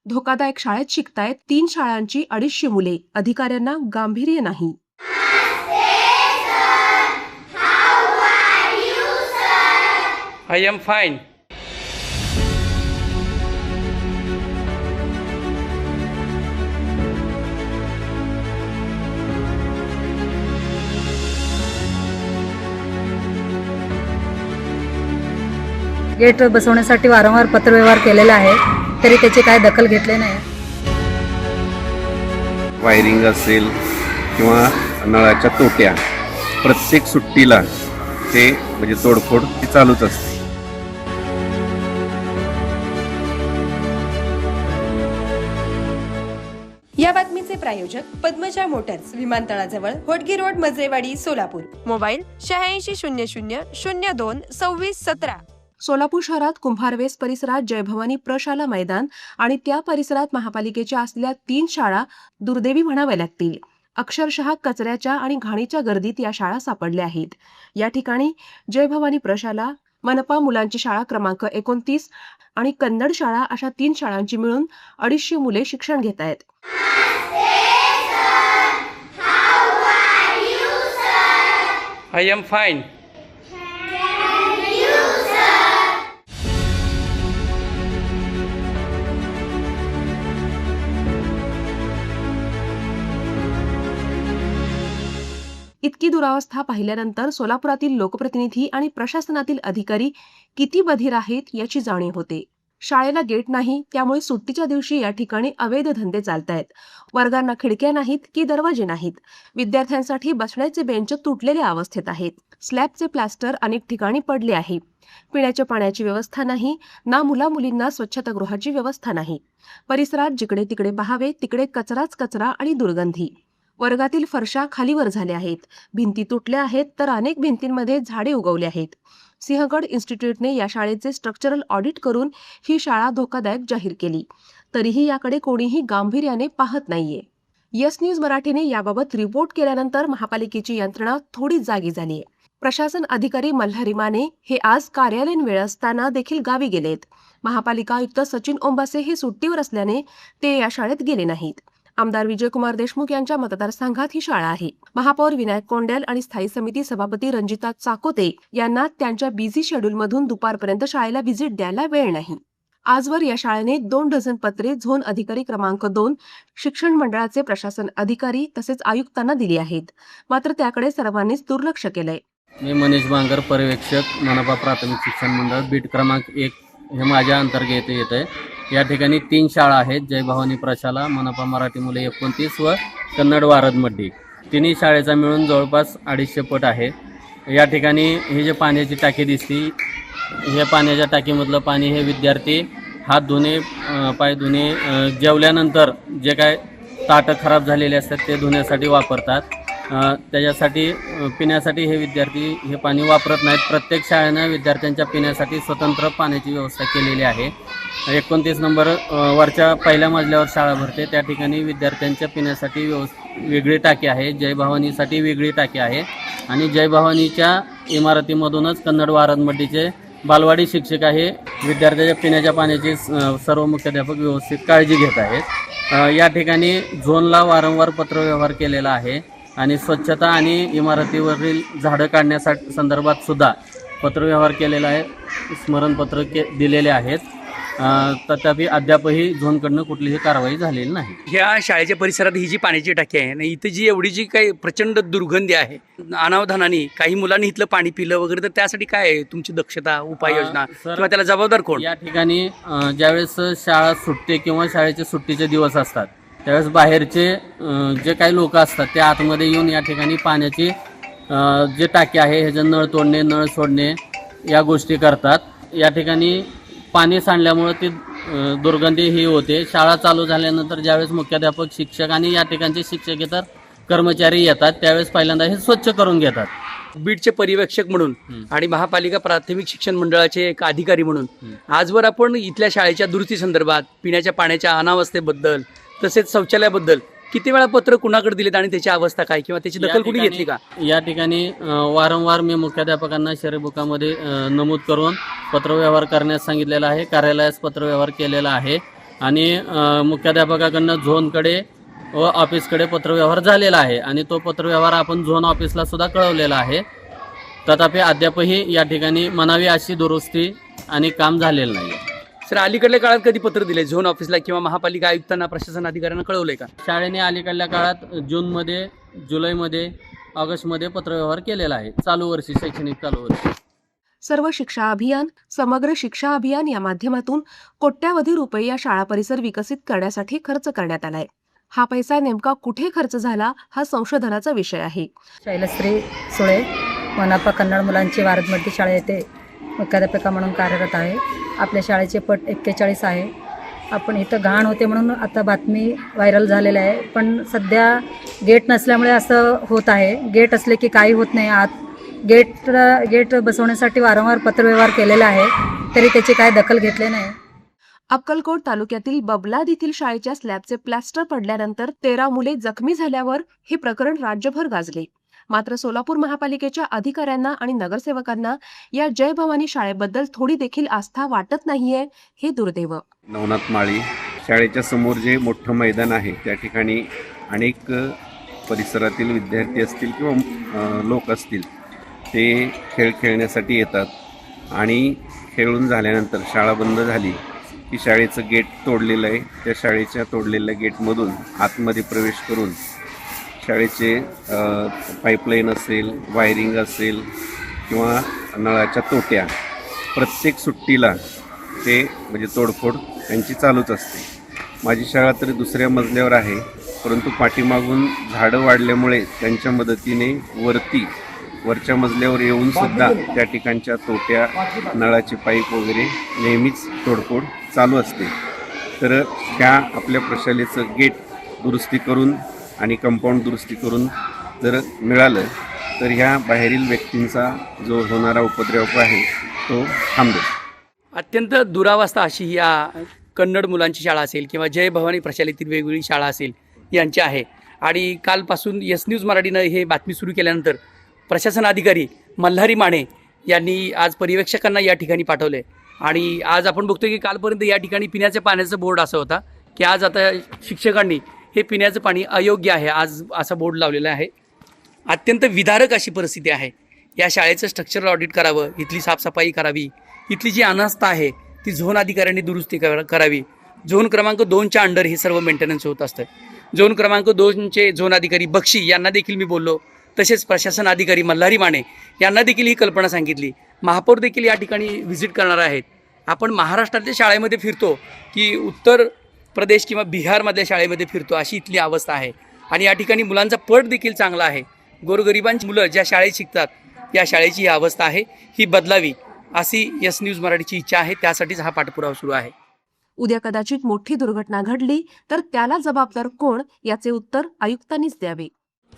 धोकादायक शाळेत शिकतायत 3 शाळांची 250 मुले. अधिकाऱ्यांना गांभीर्य नाही. I am fine. गेट बसवण्यासाठी वारंवार पत्रव्यवहार केलेला आहे, तरी त्याची काय दखल घेतली नाही. वायरिंग असेल किंवा नळाच्या तोट्या प्रत्येक सुट्टीला ते म्हणजे तोडफोड ती चालूच असते. या बातमीचे प्रायोजक पद्मजा मोटर्स, विमानतळाजवळ, होटगी रोड, मजरेवाडी, सोलापूर. मोबाईल 8600022617. सोलापूर शहरात कुंभारवेस परिसरात जयभवानी प्रशाला मैदान आणि त्या परिसरात महापालिकेच्या असलेल्या 3 शाळा दुर्दैवी म्हणाव्या लागतील. अक्षरशः कचऱ्याच्या आणि घाणीच्या गर्दीत या शाळा सापडल्या आहेत. या ठिकाणी जयभवानी प्रशाला, मनपा मुलांची शाळा क्रमांक 29 आणि कन्नड शाळा अशा 3 शाळांची मिळून 250 मुले शिक्षण घेत आहेत. I am fine. इतकी दुरावस्था पाहिल्यानंतर सोलापुरातील लोकप्रतिनिधी आणि प्रशासनातील अधिकारी किती बधीर आहेत याची जाणीव होते. शाळेला गेट नाही, त्यामुळे सुट्टीच्या दिवशी या ठिकाणी अवैध धंदे चालतायत. वर्गांना खिडक्या नाहीत की दरवाजे नाहीत. विद्यार्थ्यांसाठी बसण्याचे बेंच तुटलेल्या अवस्थेत आहेत. स्लॅबचे प्लास्टर अनेक ठिकाणी पडले आहे. पिण्याच्या पाण्याची व्यवस्था नाही, ना मुला-मुलींना स्वच्छतागृहाची व्यवस्था नाही. परिसरात जिकडे तिकडे पाहावे तिकडे कचराच कचरा आणि दुर्गंधी. वर्गातील फरशा खालीवर झाल्या आहेत. भिंती तुटल्या आहेत, तर अनेक भिंतींमध्ये झाडे उगवली आहेत. सिंहगड इन्स्टिट्यूटने या शाळेचे स्ट्रक्चरल ऑडिट करून ही शाळा धोकादायक जाहीर केली. तरीही याकडे कोणीही गांभीर्याने पाहत नाहीये. यस न्यूज मराठीने याबाबत रिपोर्ट केल्यानंतर महापालिकेची यंत्रणा थोडी जागी झालीय. प्रशासन अधिकारी मल्हारी माने हे आज कार्यालयीन वेळ असताना देखील गावी गेलेत. महापालिका आयुक्त सचिन ओंबासे हे सुट्टीवर असल्याने ते या शाळेत गेले नाहीत. आमदार विजयकुमार देशमुख यांच्या मतदारसंघात ही शाळा आहे. महापौर विनायक कोंडेल आणि स्थायी समिती सभापती रंजिता चाकोते यांना त्यांच्या बिझी शेड्यूलमधून दुपारपर्यंत शाळेला व्हिजिट द्यायला वेळ नाही. आजवर या शाळेने 2 डझन पत्रे झोन अधिकारी क्रमांक 2, शिक्षण मंडळाचे प्रशासन अधिकारी तसेच आयुक्तांना दिली आहेत. मात्र त्याकडे सर्वांनीच दुर्लक्ष केलंय. मी मनीष बांगर, पर्यवेक्षक, मनपा प्राथमिक शिक्षण मंडळ, बीट क्रमांक 1 हे माझ्या अंतर्गत येत आहे. या ठिकाणी 3 शाळा आहेत, जयभवानी प्रशाला, मनपा मराठी मुले 29 व कन्नड वारदमड्डी. तिन्ही शाळेचा मिळून जवळपास 250 पट आहे. या ठिकाणी हे जे पाण्याची टाकी दिसती, हे पाण्याच्या टाकीमधलं पाणी हे विद्यार्थी हात धुणे, पाय धुणे, जेवल्यानंतर जे काय ताटं खराब झालेले असतात ते धुण्यासाठी वापरतात. त्याच्यासाठी पिण्यासाठी हे विद्यार्थी हे पाणी वापरत नाहीत. प्रत्येक शाळेनं विद्यार्थ्यांच्या पिण्यासाठी स्वतंत्र पाण्याची व्यवस्था केलेली आहे. 29 नंबर वरच्या पहिल्या मजल्यावर शाळा भरते, त्या ठिकाणी विद्यार्थ्यांच्या पिण्यासाठी वेगळी टाकी आहे. जयभवानीसाठी वेगळी टाकी आहे आणि जयभवानीच्या इमारतीमधूनच कन्नड वारदमड्डीचे बालवाडी शिक्षक आहे विद्यार्थ्यांच्या पिण्याच्या पाण्याची सर्व मुख्याध्यापक व्यवस्थित काळजी घेत आहेत. या ठिकाणी झोनला वारंवार पत्रव्यवहार केलेला आहे आणि स्वच्छता आणि इमारतीवरील झाडं काढण्यासाठी संदर्भात सुद्धा पत्रव्यवहार केलेला आहे. स्मरणपत्र दिलेले आहेत. तथापि अद्यापही झोनकडनं कुठलीही कारवाई झालेली नाही. ह्या शाळेच्या परिसरात ही जी पाण्याची टाकी आहे ना, इथं जी एवढी जी काही प्रचंड दुर्गंधी आहे, अनावधानाने काही मुलांनी इथलं पाणी पिलं वगैरे, तर त्यासाठी काय आहे तुमची दक्षता, उपाययोजना किंवा त्याला जबाबदार कोण? या ठिकाणी ज्यावेळेस शाळा सुटते किंवा शाळेचे सुट्टीचे दिवस असतात त्यावेळेस बाहेरचे जे काही लोक असतात ते आतमध्ये येऊन या ठिकाणी पाण्याची जे टाकी आहे ह्याचं नळ तोडणे, नळ सोडणे या गोष्टी करतात. या ठिकाणी पाणी सांडल्यामुळे ती दुर्गंधी ही होते. शाळा चालू झाल्यानंतर ज्यावेळेस मुख्याध्यापक, शिक्षक आणि या ठिकाणचे शिक्षकेतर कर्मचारी येतात त्यावेळेस पहिल्यांदा हे स्वच्छ करून घेतात. बीडचे पर्यवेक्षक म्हणून आणि महापालिका प्राथमिक शिक्षण मंडळाचे एक अधिकारी म्हणून आजवर आपण इथल्या शाळेच्या दुरुस्ती संदर्भात, पिण्याच्या पाण्याच्या अनावस्थेबद्दल तसेच शौचालयाबद्दल किती वेळा पत्र कुणाकडे दिलेत आणि त्याची अवस्था काय किंवा त्याची दखल कुणी घेतली का? या ठिकाणी वारंवार मी मुख्याध्यापकांना शरीरबुकामध्ये नमूद करून पत्रव्यवहार करण्यास सांगितलेला आहे. कार्यालयास पत्रव्यवहार केलेला आहे. आणि मुख्याध्यापकाकडनं झोनकडे व ऑफिसकडे पत्रव्यवहार झालेला आहे आणि तो पत्रव्यवहार आपण झोन ऑफिसला सुद्धा कळवलेला आहे. तथापि अद्यापही या ठिकाणी म्हणावी अशी दुरुस्ती आणि काम झालेलं नाही. सर, अलीकडल्या काळात कधी पत्र दिले झोन ऑफिसला किंवा महापालिका आयुक्तांना, प्रशासन अधिकाऱ्यांना कळवलंय का? शाळेने अलीकडल्या काळात जूनमध्ये, जुलैमध्ये, ऑगस्टमध्ये पत्रव्यवहार केलेला आहे. चालू वर्षी, शैक्षणिक चालू वर्षी. सर्व शिक्षा अभियान, समग्र शिक्षा अभियान या माध्यमातून कोट्यावधी रुपये या शाळा परिसर विकसित करण्यासाठी खर्च करण्यात आलाय. हा पैसा नेमका कुठे खर्च झाला हा संशोधनाचा विषय आहे. शैलश्री सुळे, मनपा कन्नड मुलांची वारदमर्दी शाळा येथे मुख्याध्यापिका म्हणून कार्यरत आहे. आपल्या शाळेचे पट 41 आहे. आपण इथं घाण होते म्हणून आता बातमी व्हायरल झालेली आहे, पण सध्या गेट नसल्यामुळे असं होत आहे. गेट असले की काही होत नाही. आत गेट बसवण्यासाठी वारंवार पत्रव्यवहार केलेला आहे, तरी त्याची काय दखल घेतली नाही. अक्कलकोट तालुक्यातील बबलाद येथील शाळेच्या स्लॅबचे प्लॅस्टर पडल्यानंतर 13 मुले जखमी झाल्यावर हे प्रकरण राज्यभर गाजले. मात्र सोलापूर महापालिकेच्या अधिकाऱ्यांना आणि नगरसेवकांना या जय भवानी शाळेबद्दल थोडी देखील आस्था वाटत नाहीये, हे दुर्दैव. नवनाथ माळी शाळेच्या समोर जे मोठं मैदान आहे त्या ठिकाणी अनेक परिसरातील विद्यार्थी असतील किंवा लोक असतील ते खेळ खेळण्यासाठी येतात आणि खेळून झाल्यानंतर शाळा बंद झाली की शाळेचं गेट तोडलेलं आहे. त्या शाळेच्या तोडलेल्या गेटमधून आतमध्ये प्रवेश करून शाळेचे पाईपलाईन असेल, वायरिंग असेल किंवा नळाच्या तोट्या प्रत्येक सुट्टीला ते म्हणजे तोडफोड त्यांची चालूच असते. माझी शाळा तरी दुसऱ्या मजल्यावर आहे, परंतु पाठीमागून झाडं वाढल्यामुळे त्यांच्या मदतीने वरच्या मजल्यावर येऊन सुद्धा त्या ठिकाणच्या तोट्या, नळाचे पाईप वगैरे नेहमीच तोडफोड चालू असते. तर त्या आपल्या प्रशालेचं गेट दुरुस्ती करून आणि कंपाऊंड दुरुस्ती करून जर मिळालं तर ह्या बाहेरील व्यक्तींचा जो होणारा उपद्रव आहे तो थांबेल. अत्यंत दुरावस्था अशी या कन्नड मुलांची शाळा असेल किंवा जय भवानी प्रशालेतील वेगवेगळी शाळा असेल यांची आहे. आणि कालपासून यस न्यूज मराठीनं हे बातमी सुरू केल्यानंतर प्रशासन अधिकारी मल्हारी माने यांनी आज पर्यवेक्षकांना या ठिकाणी पाठवले. आणि आज आपण बघतोय की कालपर्यंत या ठिकाणी पिण्याच्या पाण्याचा बोर्ड असा होता की आज आता शिक्षकांनी हे पिण्याचं पाणी अयोग्य आहे आज असा बोर्ड लावलेला आहे. अत्यंत विदारक अशी परिस्थिती आहे. या शाळेचं स्ट्रक्चरल ऑडिट करावं, इथली साफसफाई करावी, इथली जी अनास्था आहे ती झोन अधिकाऱ्यांनी दुरुस्ती करावी. झोन क्रमांक 2च्या अंडर हे सर्व मेंटेनन्स होत असतं. झोन क्रमांक 2चे झोन अधिकारी बक्षी यांना देखील मी बोललो, तसेच प्रशासन अधिकारी मल्हारी माने यांना देखील ही कल्पना सांगितली. महापौर देखील या ठिकाणी व्हिजिट करणार आहेत. आपण महाराष्ट्रातल्या शाळेमध्ये फिरतो की उत्तर प्रदेश किंवा बिहारमधल्या शाळेमध्ये फिरतो अशी इथली अवस्था आहे. आणि या ठिकाणी मुलांचा पट देखील चांगला आहे. गोरगरिबांची मुलं ज्या शाळेत शिकतात या शाळेची ही अवस्था आहे, ही बदलावी अशी यस न्यूज मराठीची इच्छा आहे. त्यासाठीच हा पाठपुरावा सुरू आहे. उद्या कदाचित मोठी दुर्घटना घडली तर त्याला जबाबदार कोण याचे उत्तर आयुक्तांनीच द्यावे.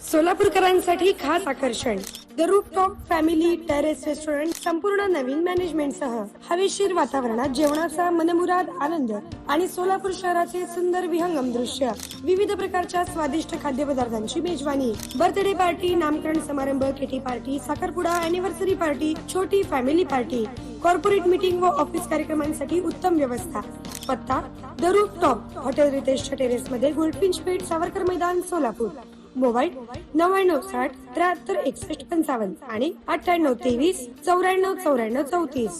सोलापूरकरांसाठी खास आकर्षण the rooftop family terrace restaurant संपूर्ण नवीन मॅनेजमेंटसह हवेशीर वातावरणात जेवणाचा मनमुराद आनंद आणि सोलापूर शहराचे सुंदर विहंगम दृश्य, विविध प्रकारच्या स्वादिष्ट खाद्यपदार्थांची मेजवानी, बर्थडे पार्टी, नामकरण समारंभ, किटी पार्टी, साखरपुडा, अॅनिव्हर्सरी पार्टी, छोटी फॅमिली पार्टी, कॉर्पोरेट मीटिंग व ऑफिस कार्यक्रमांसाठी उत्तम व्यवस्था. पत्ता द रूफटॉप हॉटेल रितेशच्या टेरेस मध्ये, गोल्डफिंच पेठ, सावरकर मैदान, सोलापूर. मोबाईल 9960 73 61 55 आणि 98 23 94 94 34.